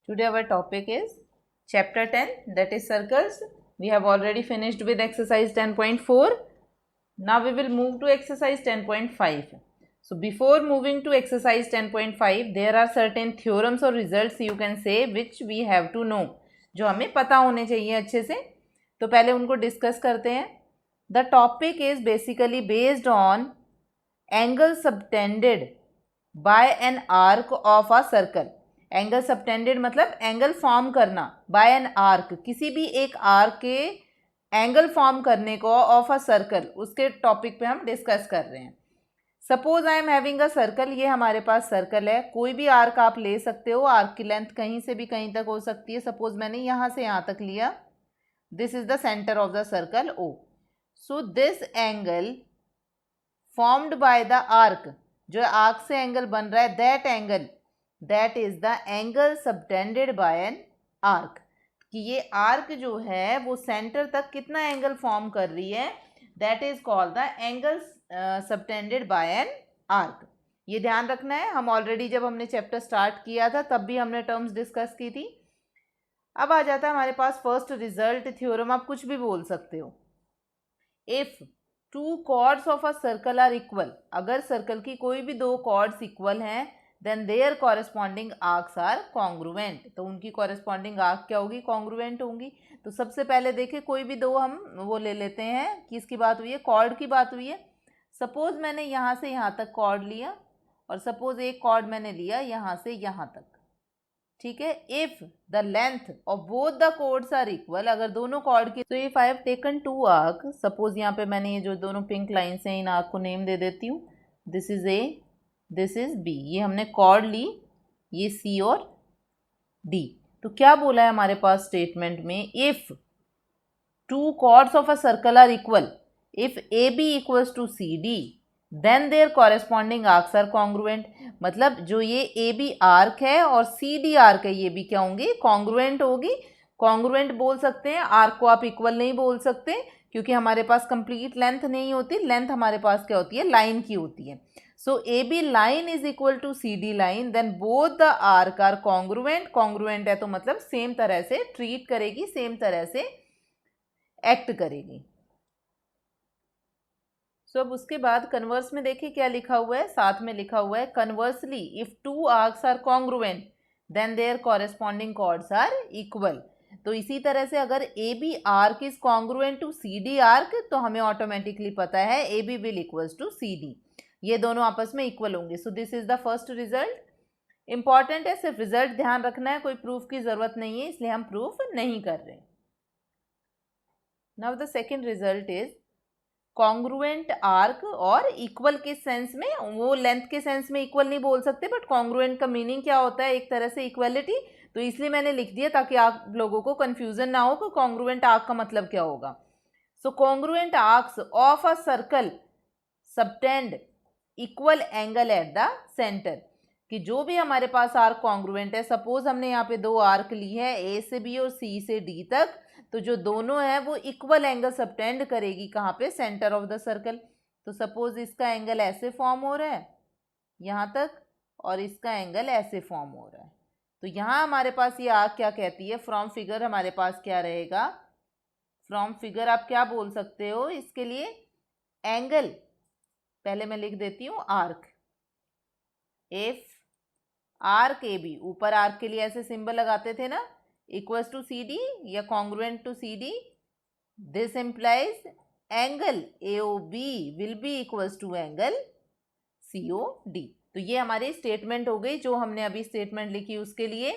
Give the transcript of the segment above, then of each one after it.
Today our topic is chapter 10, that is circles. We have already finished with exercise 10.4. Now we will move to exercise 10.5. So before moving to exercise 10.5, there are certain theorems or results you can say which we have to know, जो हमें पता होने चाहिए अच्छे से. तो पहले उनको डिस्कस करते हैं. The topic is basically based on angle subtended by an arc of a circle. Angle subtended मतलब एंगल फॉर्म करना बाय एन आर्क, किसी भी एक आर्क के एंगल फॉर्म करने को ऑफ अ सर्कल, उसके टॉपिक पे हम डिस्कस कर रहे हैं. Suppose I am having a circle, ये हमारे पास सर्कल है. कोई भी आर्क आप ले सकते हो, आर्क की लेंथ कहीं से भी कहीं तक हो सकती है. सपोज मैंने यहाँ से यहाँ तक लिया, this is the centre of the circle O. So this angle formed by the arc, जो आर्क से एंगल बन रहा है, that angle, that is the angle subtended bye an arc. कि ये आर्क जो है वो सेंटर तक कितना एंगल फॉर्म कर रही है, that is called the angle subtended bye an arc. ये ध्यान रखना है. हम ऑलरेडी जब हमने चैप्टर स्टार्ट किया था तब भी हमने टर्म्स डिस्कस की थी. अब आ जाता है हमारे पास फर्स्ट रिजल्ट थ्योरम. आप कुछ भी बोल सकते हो. If two chords of a circle are equal, अगर सर्कल की कोई भी दो कॉर्ड्स इक्वल हैं, then their corresponding arcs are congruent. तो उनकी कॉरेस्पॉन्डिंग आर्क क्या होगी, कॉन्ग्रुएंट होंगी. तो सबसे पहले देखिए, कोई भी दो हम वो ले लेते हैं, किसकी बात हुई है, कॉर्ड की बात हुई है. सपोज मैंने यहाँ से यहाँ तक कॉर्ड लिया और सपोज एक कॉर्ड मैंने लिया यहाँ से यहाँ तक, ठीक है. If the length of both the chords are equal, अगर दोनों कॉर्ड की, तो if I have taken two arc, suppose यहाँ पे मैंने ये जो दोनों पिंक लाइन्स हैं इन आर्क को नेम दे देती हूँ. This is A, this is B. ये हमने कॉर्ड ली, ये सी और डी. तो क्या बोला है हमारे पास स्टेटमेंट में, if two chords of a circle are equal, if A B equals to C D, then their corresponding arcs are congruent. मतलब जो ये ए बी आर्क है और सी डी आर्क है, ये भी क्या होंगी, कॉन्ग्रुएंट होगी. कॉन्ग्रुएंट बोल सकते हैं, आर्क को आप इक्वल नहीं बोल सकते क्योंकि हमारे पास कंप्लीट लेंथ नहीं होती. लेंथ हमारे पास क्या होती है, लाइन की होती है. So AB line is equal to CD line, then both the arc are congruent. Congruent है तो मतलब सेम तरह से ट्रीट करेगी, सेम तरह से एक्ट करेगी. सो अब उसके बाद कन्वर्स में देखिए क्या लिखा हुआ है, साथ में लिखा हुआ है conversely if two arcs are congruent then their corresponding chords are equal. तो इसी तरह से अगर A B arc is congruent to C D arc, तो हमें ऑटोमेटिकली पता है A B will equals to C D, ये दोनों आपस में इक्वल होंगे. So this is the first result. Important है, सिर्फ रिजल्ट ध्यान रखना है, कोई प्रूफ की जरूरत नहीं है, इसलिए हम प्रूफ नहीं कर रहे. Now the second result is congruent arc. और इक्वल के सेंस में, वो लेंथ के सेंस में इक्वल नहीं बोल सकते, बट कॉन्ग्रुएंट का मीनिंग क्या होता है, एक तरह से इक्वलिटी. तो इसलिए मैंने लिख दिया ताकि आप लोगों को कंफ्यूजन ना हो कि कॉन्ग्रुएंट आर्क का मतलब क्या होगा. So congruent arcs of a circle subtend equal angle at the centre. कि जो भी हमारे पास आर्क कॉन्ग्रुएंट है, सपोज हमने यहाँ पे दो आर्क ली है, ए से बी और सी से डी तक, तो जो दोनों है वो इक्वल एंगल सबटेंड करेगी कहाँ पे, सेंटर ऑफ द सर्कल. तो सपोज इसका एंगल ऐसे फॉर्म हो रहा है यहाँ तक, और इसका एंगल ऐसे फॉर्म हो रहा है. तो यहाँ हमारे पास ये आर्क क्या कहती है, फ्रॉम फिगर हमारे पास क्या रहेगा, फ्रॉम फिगर आप क्या बोल सकते हो इसके लिए, एंगल, पहले मैं लिख देती हूँ arc. If arc A B, ऊपर आर्क के लिए ऐसे सिंबल लगाते थे ना, इक्वल्स टू सी डी या congruent to C D, this implies angle A O B will be equals to angle C O D. तो ये हमारी स्टेटमेंट हो गई, जो हमने अभी स्टेटमेंट लिखी उसके लिए.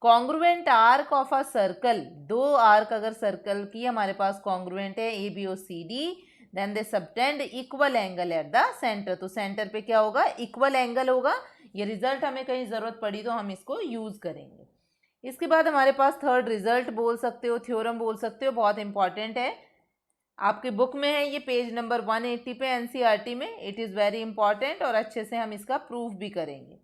Congruent arc of a circle, दो आर्क अगर सर्कल की हमारे पास कॉन्ग्रुएंट है, ए बी और C D, then they subtend equal angle at the centre. तो सेंटर पे क्या होगा, इक्वल एंगल होगा. ये रिजल्ट हमें कहीं ज़रूरत पड़ी तो हम इसको यूज़ करेंगे. इसके बाद हमारे पास थर्ड रिजल्ट बोल सकते हो, थ्योरम बोल सकते हो, बहुत इंपॉर्टेंट है. आपके बुक में है ये, पेज नंबर 180 पे एनसीईआरटी में. इट इज़ वेरी इंपॉर्टेंट और अच्छे से हम इसका प्रूफ भी करेंगे.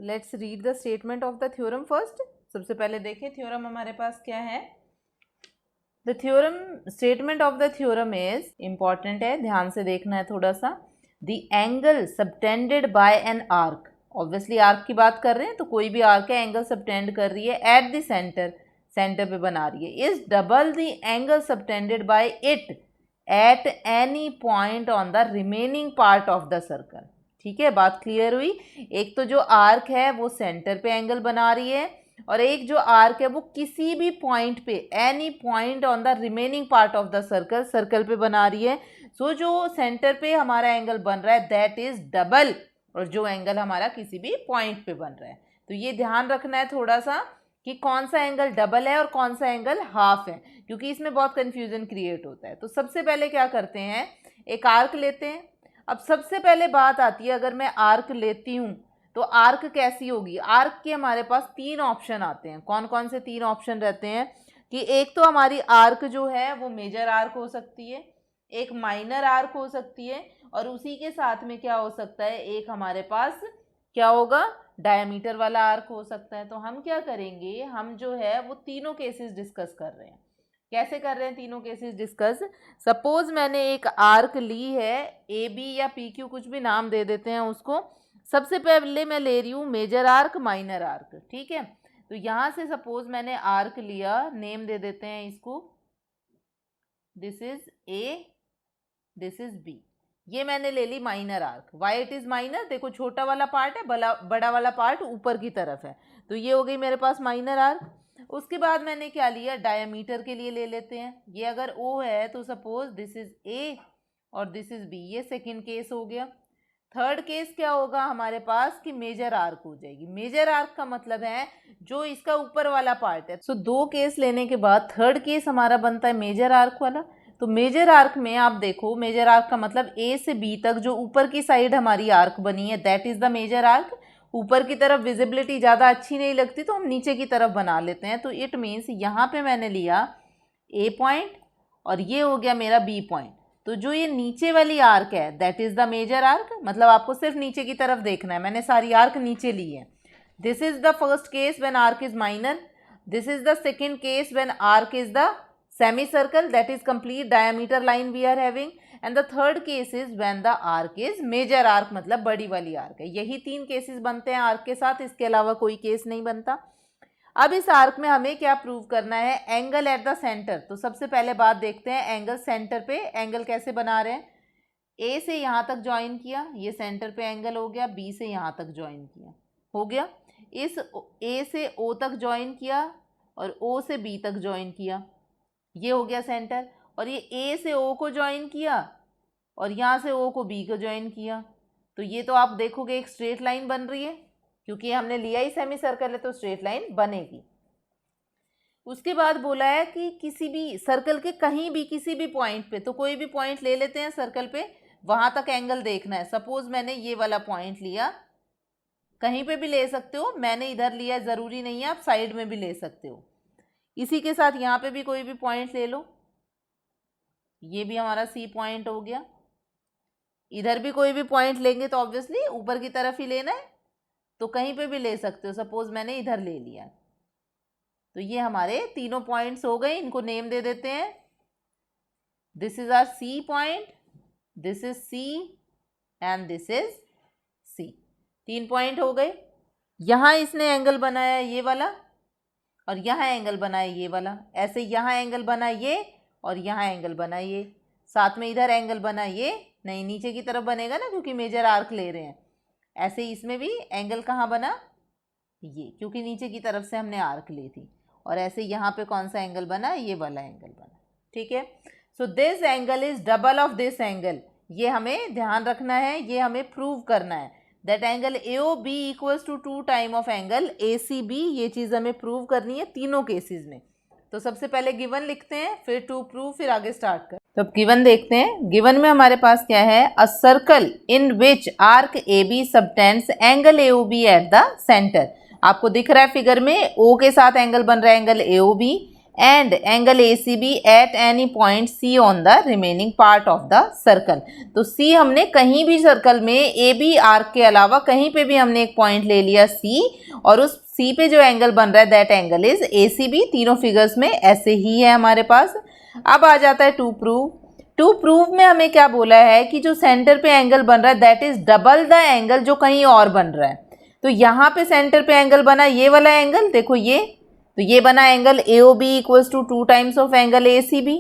Let's read the statement of the theorem first. सबसे पहले देखिए थ्योरम हमारे पास क्या है. The theorem, statement of the theorem is important है, ध्यान से देखना है थोड़ा सा. The angle subtended bye an arc, obviously arc की बात कर रहे हैं, तो कोई भी आर्क है, एंगल सबटेंड कर रही है एट द सेंटर, सेंटर पे बना रही है, is double the angle subtended bye it at any point on the remaining part of the circle. ठीक है, बात क्लियर हुई। एक तो जो आर्क है वो सेंटर पे एंगल बना रही है, और एक जो आर्क है वो किसी भी पॉइंट पे, any point on the remaining part of the circle, circle पे बना रही है। सो जो सेंटर पे हमारा एंगल बन रहा है दैट इज डबल, और जो एंगल हमारा किसी भी पॉइंट पे बन रहा है। तो ये ध्यान रखना है थोड़ा सा कि कौन सा एंगल डबल है और कौन सा एंगल हाफ है, क्योंकि इसमें बहुत कन्फ्यूजन क्रिएट होता है। तो सबसे पहले क्या करते हैं, एक आर्क लेते हैं। अब सबसे पहले बात आती है, अगर मैं आर्क लेती हूँ तो आर्क कैसी होगी। आर्क के हमारे पास 3 ऑप्शन आते हैं। कौन कौन से 3 ऑप्शन रहते हैं कि एक तो हमारी आर्क जो है वो मेजर आर्क हो सकती है, एक माइनर आर्क हो सकती है, और उसी के साथ में क्या हो सकता है, एक हमारे पास क्या होगा, डायमीटर वाला आर्क हो सकता है। तो हम क्या करेंगे, हम जो है वो तीनों केसेस डिस्कस कर रहे हैं। कैसे कर रहे हैं तीनों केसेस डिस्कस। सपोज मैंने एक आर्क ली है, ए बी या पी क्यू, कुछ भी नाम दे देते हैं उसको। सबसे पहले मैं ले रही हूँ मेजर आर्क, माइनर आर्क। ठीक है, तो यहाँ से सपोज मैंने आर्क लिया, नेम दे देते हैं इसको, this is A, this is B. ये मैंने ले ली minor arc. Why it is minor, देखो छोटा वाला पार्ट है, बड़ा वाला पार्ट ऊपर की तरफ है, तो ये हो गई मेरे पास माइनर आर्क। उसके बाद मैंने क्या लिया, डायमीटर के लिए ले लेते हैं। ये अगर ओ है तो सपोज दिस इज ए और दिस इज बी, ये सेकेंड केस हो गया। थर्ड केस क्या होगा हमारे पास कि मेजर आर्क हो जाएगी। मेजर आर्क का मतलब है जो इसका ऊपर वाला पार्ट है। सो 2 केस लेने के बाद थर्ड केस हमारा बनता है मेजर आर्क वाला। तो मेजर आर्क में आप देखो, मेजर आर्क का मतलब ए से बी तक जो ऊपर की साइड हमारी आर्क बनी है that is the major arc. ऊपर की तरफ विजिबिलिटी ज़्यादा अच्छी नहीं लगती तो हम नीचे की तरफ बना लेते हैं। तो इट मीन्स यहाँ पे मैंने लिया ए पॉइंट और ये हो गया मेरा बी पॉइंट। तो जो ये नीचे वाली आर्क है that is the major arc, मतलब आपको सिर्फ नीचे की तरफ देखना है। मैंने सारी आर्क नीचे ली है। This is the first case when arc is minor, this is the second case when arc is the semicircle, that is complete diameter line we are having, and the third case is when the arc is major arc, मतलब बड़ी वाली arc है। यही 3 cases बनते हैं arc के साथ, इसके अलावा कोई केस नहीं बनता। अब इस आर्क में हमें क्या प्रूव करना है, एंगल एट द सेंटर। तो सबसे पहले बात देखते हैं एंगल सेंटर पे, एंगल कैसे बना रहे हैं। ए से यहाँ तक ज्वाइन किया, ये सेंटर पे एंगल हो गया। बी से यहाँ तक ज्वाइन किया, हो गया। इस ए से ओ तक ज्वाइन किया और ओ से बी तक ज्वाइन किया, ये हो गया सेंटर। और ये ए से ओ को ज्वाइन किया और यहाँ से ओ को बी को ज्वाइन किया, तो ये तो आप देखोगे एक स्ट्रेट लाइन बन रही है, क्योंकि हमने लिया ही सेमी सर्कल है तो स्ट्रेट लाइन बनेगी। उसके बाद बोला है कि किसी भी सर्कल के कहीं भी किसी भी पॉइंट पे, तो कोई भी पॉइंट ले लेते हैं सर्कल पे, वहाँ तक एंगल देखना है। सपोज मैंने ये वाला पॉइंट लिया, कहीं पे भी ले सकते हो, मैंने इधर लिया, ज़रूरी नहीं है, आप साइड में भी ले सकते हो। इसी के साथ यहाँ पे भी कोई भी पॉइंट ले लो, ये भी हमारा सी पॉइंट हो गया। इधर भी कोई भी पॉइंट लेंगे तो ऑब्वियसली ऊपर की तरफ ही लेना है, तो कहीं पे भी ले सकते हो। सपोज मैंने इधर ले लिया, तो ये हमारे तीनों पॉइंट्स हो गए। इनको नेम दे देते हैं, this is our C point, this is C and this is C. 3 point हो गए। यहाँ इसने एंगल बनाया ये वाला और यहाँ एंगल बना है ये वाला। ऐसे यहाँ एंगल बना ये और यहाँ एंगल बना ये, साथ में इधर एंगल बना ये, नहीं नीचे की तरफ बनेगा ना क्योंकि मेजर आर्क ले रहे हैं। ऐसे ही इसमें भी एंगल कहाँ बना, ये, क्योंकि नीचे की तरफ से हमने आर्क ली थी। और ऐसे यहाँ पे कौन सा एंगल बना, ये वाला एंगल बना। ठीक है, so this angle is double of this angle, ये हमें ध्यान रखना है, ये हमें प्रूव करना है। That angle AOB equals to 2 time of angle ACB, ये चीज़ हमें प्रूव करनी है तीनों केसेस में। तो सबसे पहले गिवन लिखते हैं, फिर टू प्रूव, फिर आगे स्टार्ट कर। तो अब गिवन देखते हैं। गिवन में हमारे पास क्या है, a circle in which arc AB subtends angle AOB eight the centre. आपको दिख रहा है फिगर में, O के साथ एंगल बन रहा है angle AOB and angle ACB at any point C on the remaining part of the circle. तो C हमने कहीं भी सर्कल में AB आर्क के अलावा कहीं पे भी हमने एक पॉइंट ले लिया C, और उस C पे जो एंगल बन रहा है दैट एंगल इज ACB। तीनों फिगर्स में ऐसे ही है हमारे पास। अब आ जाता है टू प्रूव। टू प्रूव में हमें क्या बोला है कि जो सेंटर पे एंगल बन रहा है that is double the angle जो कहीं और बन रहा है। तो यहाँ पे सेंटर पे एंगल बना ये वाला एंगल, देखो ये, तो ये बना angle AOB equals to 2 times of angle ACB।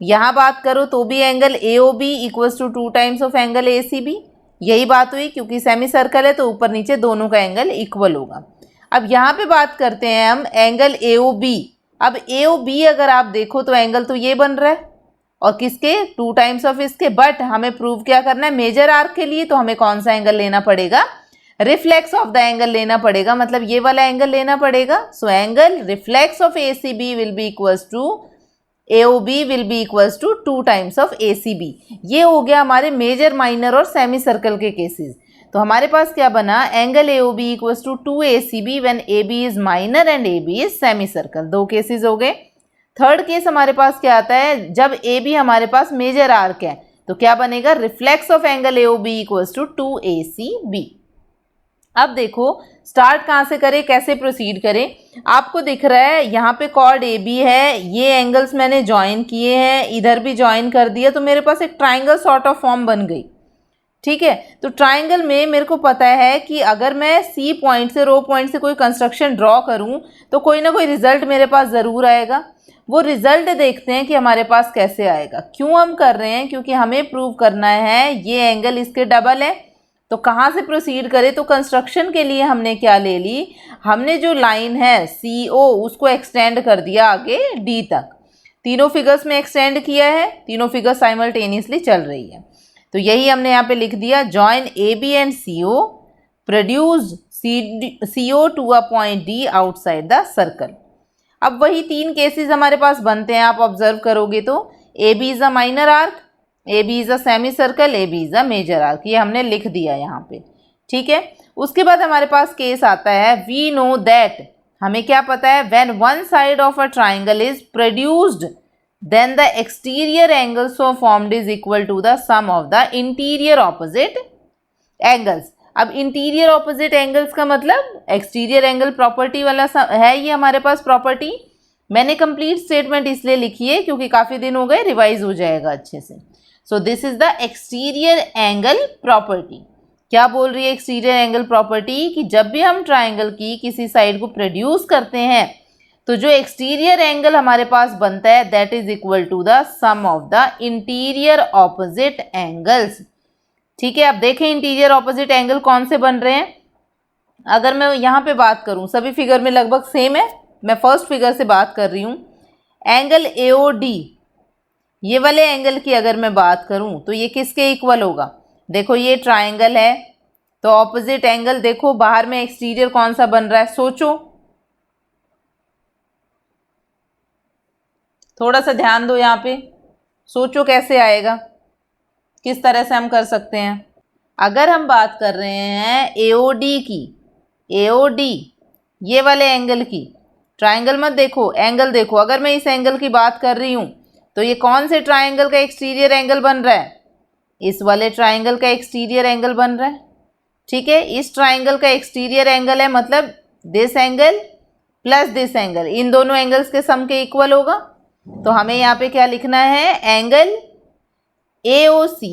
यहाँ बात करो तो भी angle AOB equals to 2 times of angle ACB। यही बात हुई, क्योंकि सेमी सर्कल है तो ऊपर नीचे दोनों का एंगल इक्वल होगा। अब यहाँ पे बात करते हैं हम एंगल AOB। अब AOB अगर आप देखो तो एंगल तो ये बन रहा है और किसके 2 टाइम्स ऑफ इसके, बट हमें प्रूव क्या करना है मेजर आर्क के लिए, तो हमें कौन सा एंगल लेना पड़ेगा, रिफ्लेक्स ऑफ द एंगल लेना पड़ेगा, मतलब ये वाला एंगल लेना पड़ेगा। So angle reflex of ACB will be equals to AOB will be equals to 2 times of ACB। ये हो गया हमारे मेजर, माइनर और सेमी सर्कल के केसेस। तो हमारे पास क्या बना, angle AOB equals to 2ACB when AB is minor and AB is semi circle. दो केसेस हो गए। थर्ड केस हमारे पास क्या आता है, जब AB हमारे पास मेजर आर्क है तो क्या बनेगा, reflex of angle AOB equals to 2ACB। अब देखो स्टार्ट कहाँ से करें, कैसे प्रोसीड करें। आपको दिख रहा है यहाँ पे कॉर्ड AB है, ये एंगल्स मैंने ज्वाइन किए हैं, इधर भी ज्वाइन कर दिया, तो मेरे पास एक ट्राइंगल सॉर्ट ऑफ फॉर्म बन गई। ठीक है, तो ट्राइंगल में मेरे को पता है कि अगर मैं C पॉइंट से, रो पॉइंट से कोई कंस्ट्रक्शन ड्रॉ करूँ तो कोई ना कोई रिजल्ट मेरे पास ज़रूर आएगा। वो रिजल्ट देखते हैं कि हमारे पास कैसे आएगा। क्यों हम कर रहे हैं, क्योंकि हमें प्रूव करना है ये एंगल इसके डबल है। तो कहाँ से प्रोसीड करें, तो कंस्ट्रक्शन के लिए हमने क्या ले ली, हमने जो लाइन है CO उसको एक्सटेंड कर दिया आगे D तक। तीनों फिगर्स में एक्सटेंड किया है, तीनों फिगर्स साइमल्टेनियसली चल रही है। तो यही हमने यहाँ पे लिख दिया, join AB and CO produce CO to a point D outside the circle. अब वही 3 केसेस हमारे पास बनते हैं, आप ऑब्जर्व करोगे तो AB is a minor arc, AB is a semi circle, AB is a major arc, ये हमने लिख दिया यहाँ पे। ठीक है, उसके बाद हमारे पास केस आता है, वी नो दैट, हमें क्या पता है, when one side of a triangle is produced then the exterior angle so formed is equal to the sum of the interior opposite angles. अब इंटीरियर ऑपोजिट एंगल्स का मतलब exterior angle property वाला है ये हमारे पास प्रॉपर्टी। मैंने complete statement इसलिए लिखी है क्योंकि काफ़ी दिन हो गए, रिवाइज हो जाएगा अच्छे से। सो this is the exterior angle property. क्या बोल रही है एक्सटीरियर एंगल प्रॉपर्टी, कि जब भी हम ट्राइंगल की किसी साइड को प्रोड्यूस करते हैं तो जो एक्सटीरियर एंगल हमारे पास बनता है that is equal to the sum of the interior opposite angles. ठीक है, अब देखें इंटीरियर ऑपोजिट एंगल कौन से बन रहे हैं। अगर मैं यहाँ पे बात करूँ, सभी फिगर में लगभग सेम है, मैं फर्स्ट फिगर से बात कर रही हूँ। एंगल AOD, ये वाले एंगल की अगर मैं बात करूँ तो ये किसके इक्वल होगा, देखो ये ट्राइंगल है तो ऑपोजिट एंगल, देखो बाहर में एक्सटीरियर कौन सा बन रहा है, सोचो, थोड़ा सा ध्यान दो यहाँ पे, सोचो कैसे आएगा, किस तरह से हम कर सकते हैं। अगर हम बात कर रहे हैं AOD की, AOD ये वाले एंगल की, ट्राइंगल मत देखो, एंगल देखो, अगर मैं इस एंगल की बात कर रही हूँ तो ये कौन से ट्राइंगल का एक्सटीरियर एंगल बन रहा है, इस वाले ट्राइंगल का एक्सटीरियर एंगल बन रहा है। ठीक है, इस ट्राइंगल का एक्सटीरियर एंगल है, मतलब this angle plus this angle, इन दोनों एंगल्स के सम के इक्वल होगा। तो हमें यहाँ पे क्या लिखना है, angle AOC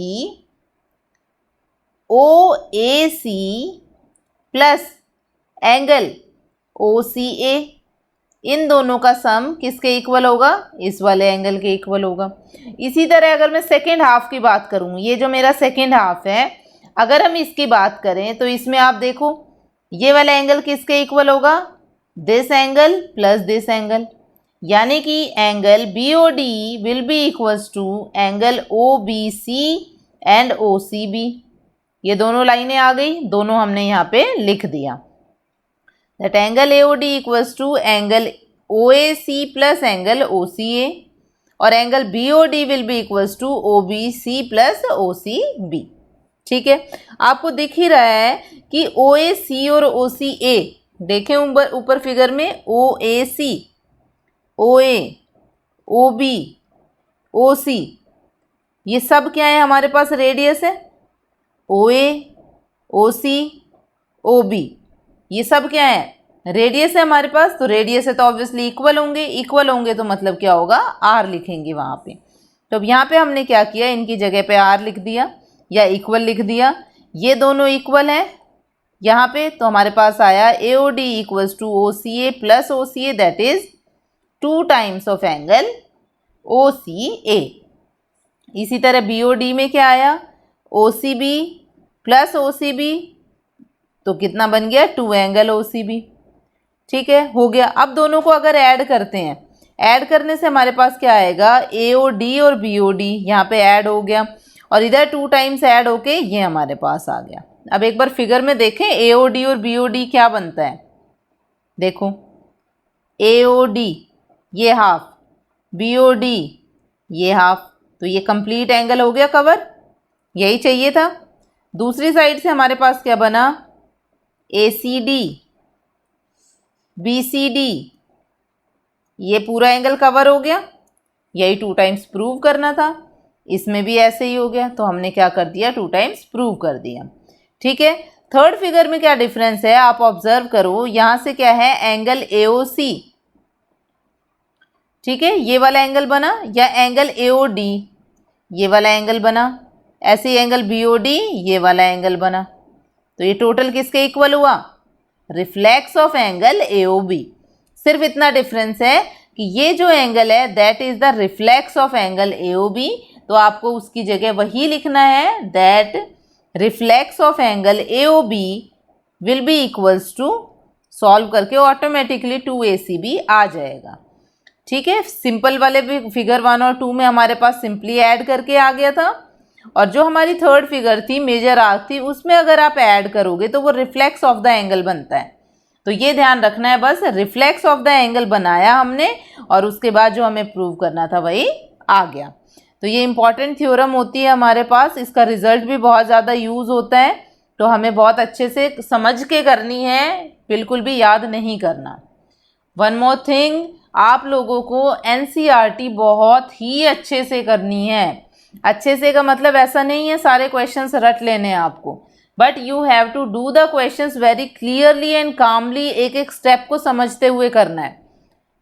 OAC plus angle OCA, इन दोनों का सम किसके इक्वल होगा, इस वाले एंगल के इक्वल होगा। इसी तरह अगर मैं सेकेंड हाफ की बात करूँ, ये जो मेरा सेकेंड हाफ है, अगर हम इसकी बात करें तो इसमें आप देखो ये वाला एंगल किसके इक्वल होगा, this angle plus this angle, यानी कि angle BOD will be equals to angle OBC and OCB। ये दोनों लाइनें आ गई, दोनों हमने यहाँ पे लिख दिया, that angle AOD equals to angle OAC plus angle OCA और angle BOD will be equals to OBC plus OCB। ठीक है, आपको दिख ही रहा है कि OAC और OCA, देखें ऊपर फिगर में OAC OA OB OC, ये सब क्या है हमारे पास, रेडियस है। OA OC OB ये सब क्या है, रेडियस है हमारे पास। तो रेडियस है तो ऑब्वियसली इक्वल होंगे, इक्वल होंगे तो मतलब क्या होगा, R लिखेंगे वहाँ पे। तो अब यहाँ पे हमने क्या किया, इनकी जगह पे R लिख दिया या इक्वल लिख दिया। ये दोनों इक्वल हैं, यहाँ पे तो हमारे पास आया AOD equals to OCA plus OCA, that is 2 times of angle OCA। इसी तरह BOD में क्या आया, OCB प्लस OCB, तो कितना बन गया, 2 एंगल OCB। ठीक है, हो गया। अब दोनों को अगर ऐड करते हैं, ऐड करने से हमारे पास क्या आएगा, AOD और BOD यहाँ पे ऐड हो गया और इधर 2 टाइम्स ऐड होके ये हमारे पास आ गया। अब एक बार फिगर में देखें AOD और BOD क्या बनता है। देखो AOD ये हाफ, BOD ये हाफ, तो ये कंप्लीट एंगल हो गया कवर, यही चाहिए था। दूसरी साइड से हमारे पास क्या बना, ACD BCD, ये पूरा एंगल कवर हो गया, यही 2 टाइम्स प्रूव करना था। इसमें भी ऐसे ही हो गया, तो हमने क्या कर दिया, 2 टाइम्स प्रूव कर दिया। ठीक है, थर्ड फिगर में क्या डिफरेंस है आप ऑब्जर्व करो। यहाँ से क्या है, एंगल AOC, ठीक है, ये वाला एंगल बना, या एंगल AOD ये वाला एंगल बना, ऐसे ही एंगल BOD ये वाला एंगल बना, तो ये टोटल किसके इक्वल हुआ, रिफ्लेक्स ऑफ एंगल AOB। सिर्फ इतना डिफरेंस है कि ये जो एंगल है that is the reflex of angle AOB, तो आपको उसकी जगह वही लिखना है, that reflex of angle AOB will be equals to, solve करके ऑटोमेटिकली 2ACB आ जाएगा। ठीक है, सिंपल वाले भी फिगर 1 और 2 में हमारे पास सिंपली ऐड करके आ गया था, और जो हमारी थर्ड फिगर थी मेजर आर्क थी, उसमें अगर आप ऐड करोगे तो वो रिफ्लेक्स ऑफ द एंगल बनता है। तो ये ध्यान रखना है, बस रिफ्लेक्स ऑफ द एंगल बनाया हमने और उसके बाद जो हमें प्रूव करना था वही आ गया। तो ये इंपॉर्टेंट थ्योरम होती है हमारे पास, इसका रिजल्ट भी बहुत ज़्यादा यूज़ होता है, तो हमें बहुत अच्छे से समझ के करनी है, बिल्कुल भी याद नहीं करना। वन मोर थिंग, आप लोगों को NCERT बहुत ही अच्छे से करनी है। अच्छे से का मतलब ऐसा नहीं है सारे क्वेश्चंस रट लेने हैं आपको, but you have to do the questions very clearly and calmly, एक एक स्टेप को समझते हुए करना है,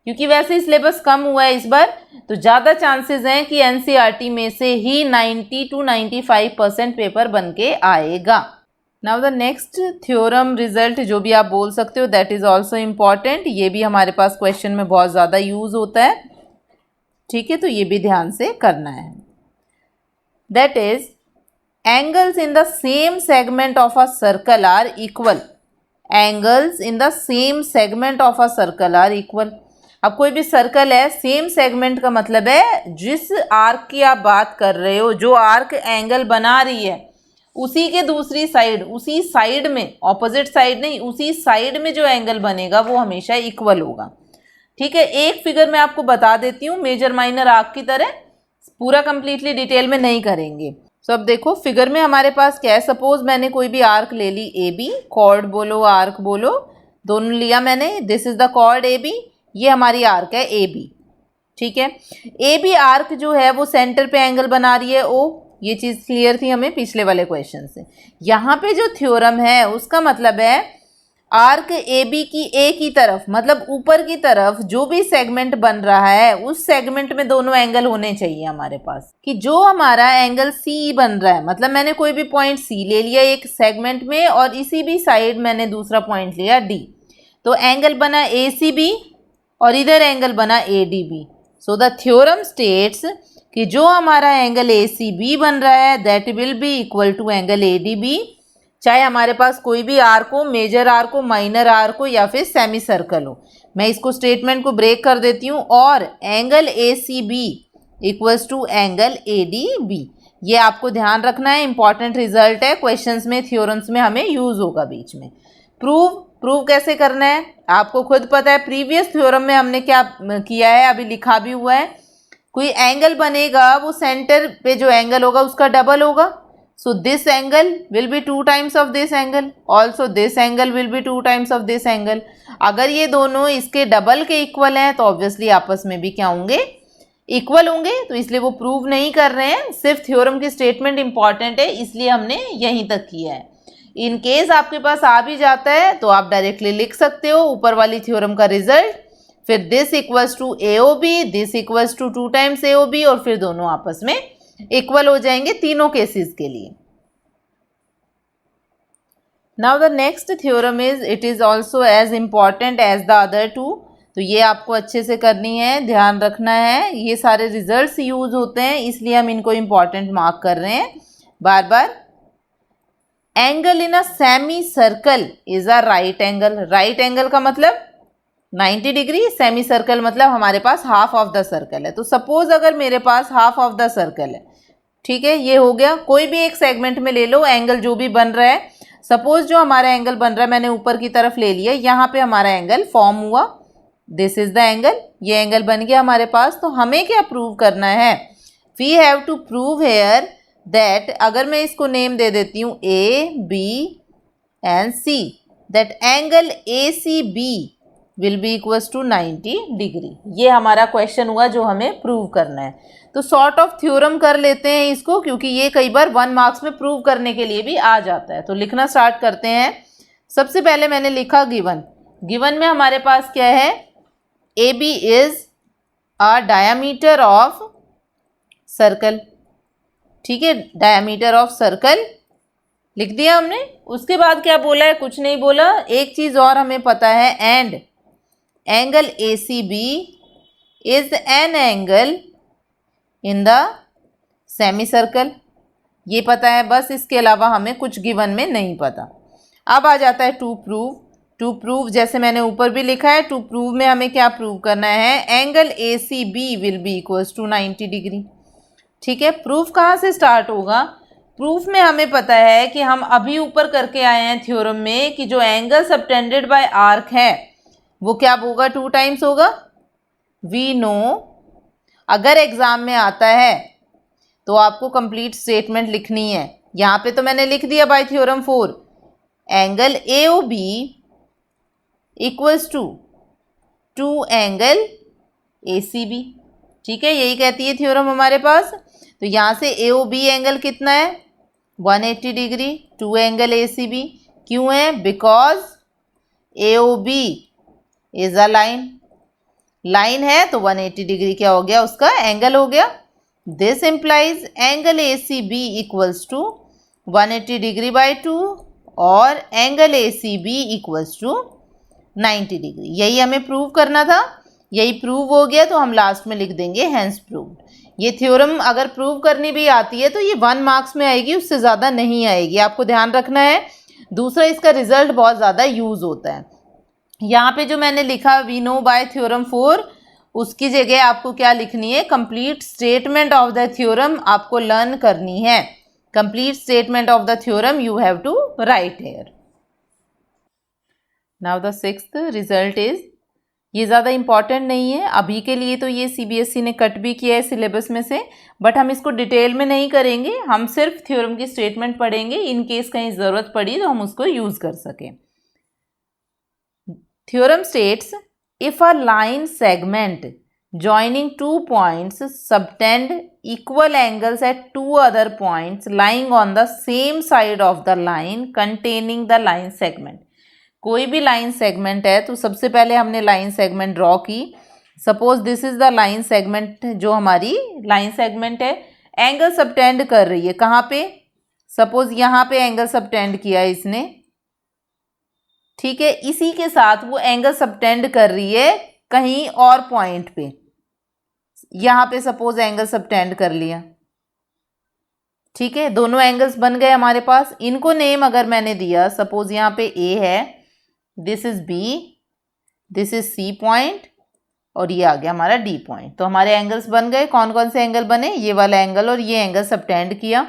क्योंकि वैसे ही सिलेबस कम हुआ है इस बार, तो ज़्यादा चांसेस हैं कि NCERT में से ही 90 to 95% पेपर बन के आएगा। Now the next theorem result, जो भी आप बोल सकते हो, दैट इज़ ऑल्सो इम्पॉर्टेंट, ये भी हमारे पास क्वेश्चन में बहुत ज़्यादा यूज़ होता है। ठीक है, तो ये भी ध्यान से करना है। That is angles in the same segment of a circle are equal, angles in the same segment of a circle are equal। अब कोई भी सर्कल है, सेम सेगमेंट का मतलब है जिस आर्क की आप बात कर रहे हो, जो आर्क एंगल बना रही है उसी के दूसरी साइड, उसी साइड में, ऑपोजिट साइड नहीं, उसी साइड में जो एंगल बनेगा वो हमेशा इक्वल होगा। ठीक है, एक फिगर मैं आपको बता देती हूँ मेजर माइनर आर्क की तरह, पूरा कंप्लीटली डिटेल में नहीं करेंगे। तो अब देखो फिगर में हमारे पास क्या है, सपोज मैंने कोई भी आर्क ले ली AB, कॉर्ड बोलो आर्क बोलो, दोनों लिया मैंने, this is the chord AB, ये हमारी आर्क है AB। ठीक है, AB आर्क जो है वो सेंटर पे एंगल बना रही है O, ये चीज़ क्लियर थी हमें पिछले वाले क्वेश्चन से। यहाँ पे जो थ्योरम है उसका मतलब है आर्क AB की A की तरफ, मतलब ऊपर की तरफ जो भी सेगमेंट बन रहा है उस सेगमेंट में दोनों एंगल होने चाहिए हमारे पास, कि जो हमारा एंगल C बन रहा है, मतलब मैंने कोई भी पॉइंट C ले लिया एक सेगमेंट में और इसी भी साइड मैंने दूसरा पॉइंट लिया D, तो एंगल बना ACB और इधर एंगल बना ADB। So the theorem states कि जो हमारा एंगल ACB बन रहा है that will be equal to angle ADB, चाहे हमारे पास कोई भी आर्क हो, मेजर आर्क हो, माइनर आर्क हो या फिर सेमी सर्कल हो। मैं इसको स्टेटमेंट को ब्रेक कर देती हूँ, और angle ACB equals to angle ADB, ये आपको ध्यान रखना है, इंपॉर्टेंट रिजल्ट है, क्वेश्चंस में थ्योरम्स में हमें यूज होगा बीच में। प्रूव कैसे करना है आपको खुद पता है, प्रीवियस थ्योरम में हमने क्या किया है, अभी लिखा भी हुआ है। कोई एंगल बनेगा वो सेंटर पे जो एंगल होगा उसका डबल होगा, so this angle will be 2 times of this angle, also this angle will be 2 times of this angle। अगर ये दोनों इसके डबल के इक्वल हैं तो ऑब्वियसली आपस में भी क्या होंगे, इक्वल होंगे, तो इसलिए वो प्रूव नहीं कर रहे हैं, सिर्फ थ्योरम की स्टेटमेंट इंपॉर्टेंट है इसलिए हमने यहीं तक किया है। इन केस आपके पास आ भी जाता है तो आप डायरेक्टली लिख सकते हो ऊपर वाली थ्योरम का रिजल्ट, फिर this equals to AOB, this equals to 2 times AOB, और फिर दोनों आपस में इक्वल हो जाएंगे तीनों केसेस के लिए। Now the next theorem is it is also as important as the other two. तो ये आपको अच्छे से करनी है, ध्यान रखना है, ये सारे रिजल्ट्स यूज होते हैं इसलिए हम इनको इम्पॉर्टेंट मार्क कर रहे हैं बार बार। Angle in a semi circle is a right angle. Right angle का मतलब 90 डिग्री, सेमी सर्कल मतलब हमारे पास हाफ ऑफ द सर्कल है। तो सपोज अगर मेरे पास हाफ ऑफ द सर्कल है, ठीक है, ये हो गया, कोई भी एक सेगमेंट में ले लो एंगल जो भी बन रहा है। सपोज जो हमारा एंगल बन रहा है मैंने ऊपर की तरफ ले लिया, यहाँ पे हमारा एंगल फॉर्म हुआ, दिस इज द एंगल, ये एंगल बन गया हमारे पास। तो हमें क्या प्रूव करना है, we have to prove here that, अगर मैं इसको नेम दे देती हूँ A B and C, that angle A C B will be equals to 90 degree. ये हमारा क्वेश्चन हुआ जो हमें प्रूव करना है। तो सॉर्ट ऑफ थ्योरम कर लेते हैं इसको, क्योंकि ये कई बार 1 मार्क्स में प्रूव करने के लिए भी आ जाता है। तो लिखना स्टार्ट करते हैं। सबसे पहले मैंने लिखा गिवन। गिवन में हमारे पास क्या है, A B is a diameter of circle, ठीक है, डायामीटर ऑफ सर्कल लिख दिया हमने। उसके बाद क्या बोला है, कुछ नहीं बोला, एक चीज़ और हमें पता है, and angle A C B is an angle in the semi circle, ये पता है बस, इसके अलावा हमें कुछ गिवन में नहीं पता। अब आ जाता है टू प्रूव। टू प्रूव जैसे मैंने ऊपर भी लिखा है, टू प्रूव में हमें क्या प्रूव करना है, angle A C B will be equals to 90 degree, ठीक है। प्रूफ कहाँ से स्टार्ट होगा, प्रूफ में हमें पता है कि हम अभी ऊपर करके आए हैं थ्योरम में कि जो एंगल सबटेंडेड बाय आर्क है वो क्या होगा, 2 टाइम्स होगा। वी नो, अगर एग्जाम में आता है तो आपको कंप्लीट स्टेटमेंट लिखनी है। यहाँ पे तो मैंने लिख दिया by theorem 4, angle A O B equals to angle A C B, ठीक है, यही कहती है थ्योरम हमारे पास। तो यहाँ से ए ओ बी एंगल कितना है, 180 degree, two angle A C B. क्यों है, because A O B is a line, line है तो 180 डिग्री क्या हो गया, उसका एंगल हो गया। This implies angle A C B equals to 180 degree by 2 और angle A C B equals to 90 degree. यही हमें प्रूव करना था, यही प्रूव हो गया। तो हम लास्ट में लिख देंगे हैंस प्रूव्ड। ये थ्योरम अगर प्रूव करनी भी आती है तो ये 1 मार्क्स में आएगी, उससे ज़्यादा नहीं आएगी, आपको ध्यान रखना है। दूसरा, इसका रिजल्ट बहुत ज़्यादा यूज़ होता है। यहाँ पे जो मैंने लिखा वी नो बाय थ्योरम 4, उसकी जगह आपको क्या लिखनी है, complete statement of the theorem आपको लर्न करनी है। Complete statement of the theorem you have to write here. Now the 6th result is, ये ज़्यादा इंपॉर्टेंट नहीं है अभी के लिए, तो ये सीबीएसई ने कट भी किया है सिलेबस में से, बट हम इसको डिटेल में नहीं करेंगे, हम सिर्फ थ्योरम की स्टेटमेंट पढ़ेंगे, इन केस कहीं ज़रूरत पड़ी तो हम उसको यूज़ कर सकें। Theorem states, if a line segment joining 2 points subtend equal angles at 2 other points lying on the same side of the line containing the line segment, कोई भी लाइन सेगमेंट है तो सबसे पहले हमने लाइन सेगमेंट ड्रॉ की। Suppose this is the line segment, जो हमारी लाइन सेगमेंट है, एंगल सबटेंड कर रही है कहाँ पे, सपोज यहाँ पे एंगल सबटेंड किया है इसने, ठीक है, इसी के साथ वो एंगल सबटेंड कर रही है कहीं और पॉइंट पे, यहाँ पे सपोज एंगल सबटेंड कर लिया, ठीक है, दोनों एंगल्स बन गए हमारे पास। इनको नेम अगर मैंने दिया, सपोज यहाँ पे ए है, this is B, this is C point और ये आ गया हमारा डी पॉइंट। तो हमारे एंगल्स बन गए। कौन कौन से एंगल बने, ये वाला एंगल और ये एंगल सबटेंड किया।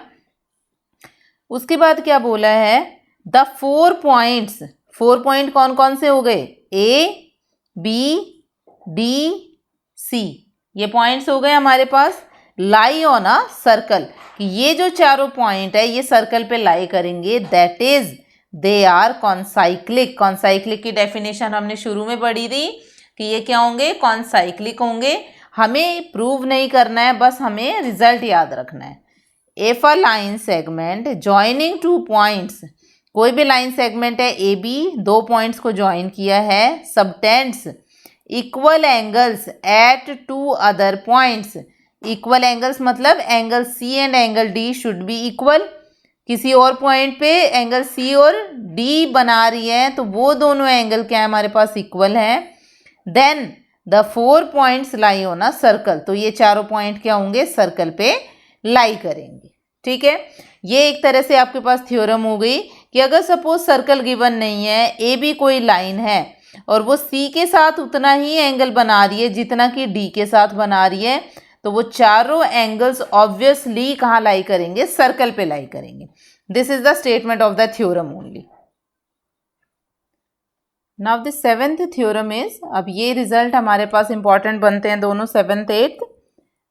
उसके बाद क्या बोला है, द 4 पॉइंट्स, 4 पॉइंट कौन कौन से हो गए, ए बी डी सी, ये पॉइंट्स हो गए हमारे पास। लाई ऑन अ सर्कल, कि ये जो चारों पॉइंट है ये सर्कल पे लाई करेंगे, that is they are concyclic. Concyclic की डेफिनेशन हमने शुरू में पढ़ी थी कि ये क्या होंगे, कॉन्साइक्लिक होंगे। हमें प्रूव नहीं करना है, बस हमें रिजल्ट याद रखना है। If a line segment joining 2 points, कोई भी लाइन सेगमेंट है ए बी, 2 पॉइंट्स को ज्वाइन किया है, subtends equal angles at 2 other points. Equal angles मतलब angle C and angle D should be equal, किसी और पॉइंट पे एंगल सी और डी बना रही है, तो वो दोनों एंगल क्या है हमारे पास इक्वल हैं, then the 4 points lie on a circle, तो ये चारों पॉइंट क्या होंगे, सर्कल पे लाई करेंगे। ठीक है, ये एक तरह से आपके पास थ्योरम हो गई कि अगर सपोज सर्कल गिवन नहीं है, ए भी कोई लाइन है और वो सी के साथ उतना ही एंगल बना रही है जितना कि डी के साथ बना रही है, तो वो चारों एंगल्स ऑब्वियसली कहाँ लाई करेंगे, सर्कल पे लाई करेंगे। This is the statement of the theorem only. Now the 7th theorem is, अब ये रिजल्ट हमारे पास इंपॉर्टेंट बनते हैं दोनों 7th 8th।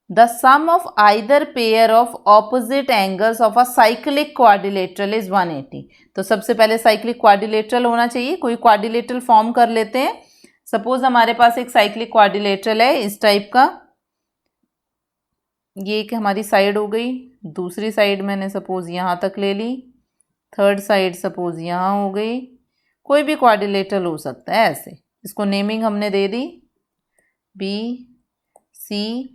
The sum of either pair of opposite angles of a cyclic quadrilateral is 180। तो सबसे पहले साइक्लिक क्वाड्रिलेटरल होना चाहिए, कोई क्वाड्रिलेटरल फॉर्म कर लेते हैं। सपोज हमारे पास एक साइक्लिक क्वाड्रिलेटरल है इस टाइप का, ये एक हमारी साइड हो गई, दूसरी साइड मैंने सपोज यहाँ तक ले ली, थर्ड साइड सपोज यहाँ हो गई, कोई भी क्वाड्रिलेटरल हो सकता है ऐसे। इसको नेमिंग हमने दे दी बी सी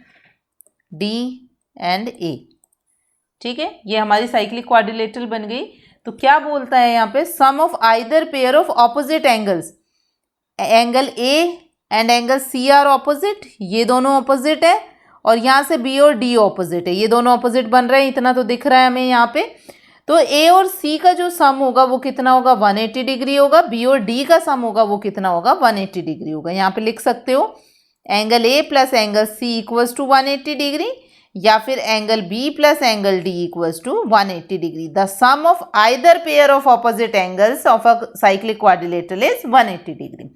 डी एंड ए। ठीक है, ये हमारी साइक्लिक क्वाड्रिलेटरल बन गई। तो क्या बोलता है यहाँ पे, sum of either pair of opposite angles, angle A and angle C are opposite, ये दोनों ऑपोजिट है, और यहाँ से बी और डी ऑपोजिट है, ये दोनों ऑपोजिट बन रहे हैं, इतना तो दिख रहा है हमें यहाँ पे। तो ए और सी का जो सम होगा वो कितना होगा, 180 डिग्री होगा। बी और डी का सम होगा वो कितना होगा, 180 डिग्री होगा। यहाँ पे लिख सकते हो angle A plus angle C equals to 180 degree, या फिर angle B plus angle D equals to 180 degree. The sum of either pair of opposite angles of a cyclic quadrilateral is 180 degree.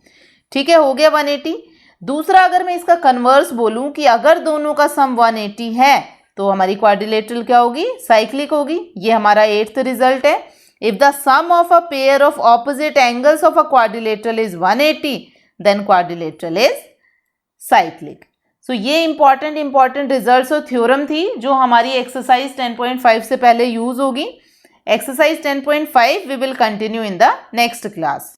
ठीक है, हो गया 180। दूसरा, अगर मैं इसका कन्वर्स बोलूं कि अगर दोनों का सम 180 है तो हमारी क्वाड्रिलेटरल क्या होगी, साइक्लिक होगी। ये हमारा 8th रिजल्ट है। If the sum of a pair of opposite angles of a quadrilateral is 180 then quadrilateral is cyclic. So ये इंपॉर्टेंट रिजल्ट्स और थ्योरम थी जो हमारी एक्सरसाइज 10.5 से पहले यूज होगी। Exercise 10.5 we will continue in the next class.